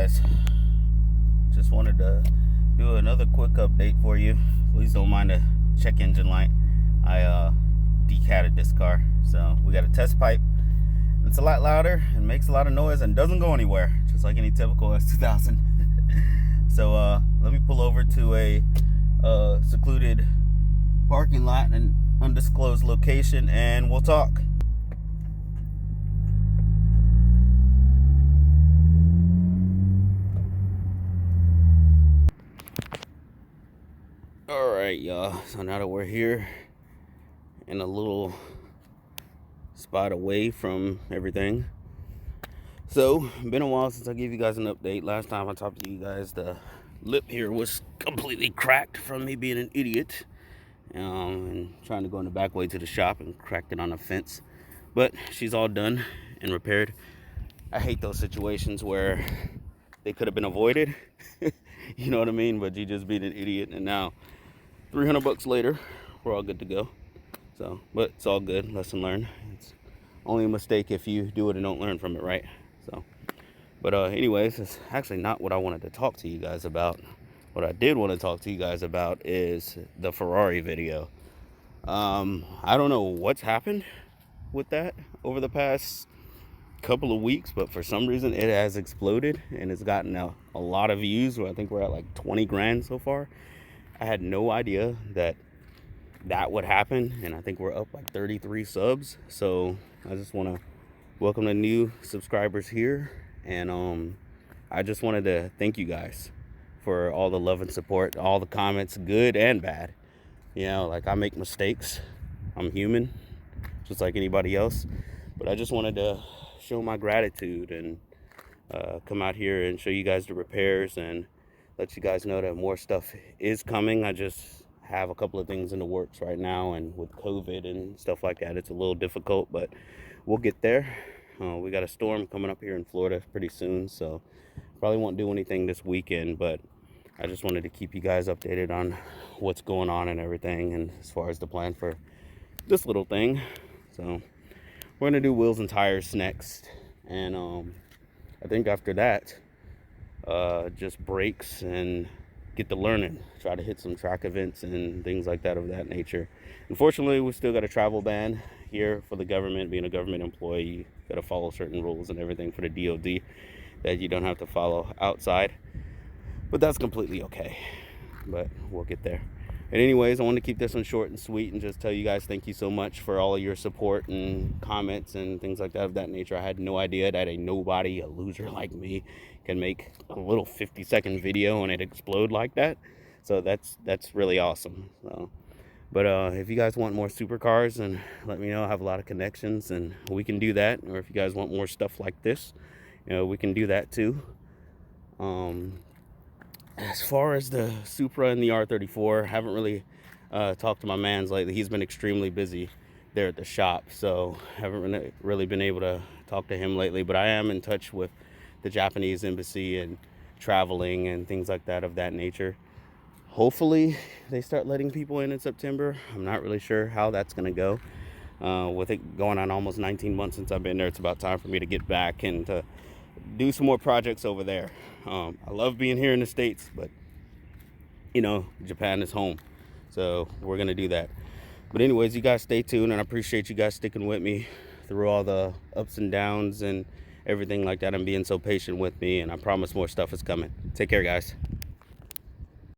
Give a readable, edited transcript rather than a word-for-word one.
guys, just wanted to do another quick update for you. Please don't mind the check engine light. I decatted this car, so we got a test pipe. It's a lot louder and makes a lot of noise and doesn't go anywhere, just like any typical S2000. So let me pull over to a secluded parking lot in an undisclosed location and we'll talk. Alright, y'all, so now that we're here in a little spot away from everything, so been a while since I gave you guys an update. Last time I talked to you guys, the lip here was completely cracked from me being an idiot and trying to go in the back way to the shop and cracked it on a fence, but she's all done and repaired. I hate those situations where they could have been avoided. You know what I mean? But you just being an idiot, and now $300 later, we're all good to go. So, but it's all good. Lesson learned. It's only a mistake if you do it and don't learn from it, right? So, but anyways, it's actually not what I wanted to talk to you guys about. What I did want to talk to you guys about is the Ferrari video. I don't know what's happened with that over the past couple of weeks, but for some reason it has exploded and it's gotten a lot of views. I think we're at like 20 grand so far. I had no idea that would happen, and I think we're up like 33 subs. So I just want to welcome the new subscribers here, and I just wanted to thank you guys for all the love and support, all the comments, good and bad. You know, like, I make mistakes, I'm human just like anybody else, but I just wanted to show my gratitude and come out here and show you guys the repairs and let you guys know that more stuff is coming. I just have a couple of things in the works right now, and with COVID and stuff like that, it's a little difficult, but we'll get there. We got a storm coming up here in Florida pretty soon, so probably won't do anything this weekend, but I just wanted to keep you guys updated on what's going on and everything, and as far as the plan for this little thing. So we're gonna do wheels and tires next, and I think after that, just brakes and get to learning, try to hit some track events and things like that of that nature. Unfortunately, we still got a travel ban here for the government. Being a government employee, you got to follow certain rules and everything for the DOD that you don't have to follow outside, but that's completely okay, but we'll get there. And anyways, I want to keep this one short and sweet and just tell you guys thank you so much for all of your support and comments and things like that of that nature. I had no idea that a nobody, a loser like me, can make a little 50-second video and it explode like that. So that's really awesome. So, but if you guys want more supercars, and let me know. I have a lot of connections and we can do that. Or if you guys want more stuff like this, you know, we can do that too. As far as the Supra and the R34, I haven't really talked to my mans lately. He's been extremely busy there at the shop, so haven't really been able to talk to him lately, but I am in touch with the Japanese embassy and traveling and things like that of that nature. Hopefully they start letting people in September. I'm not really sure how that's going to go. With it going on almost 19 months since I've been there, it's about time for me to get back and to do some more projects over there. I love being here in the States, but you know, Japan is home, so we're gonna do that. But anyways, you guys stay tuned, and I appreciate you guys sticking with me through all the ups and downs and everything like that, and being so patient with me, and I promise more stuff is coming. Take care, guys.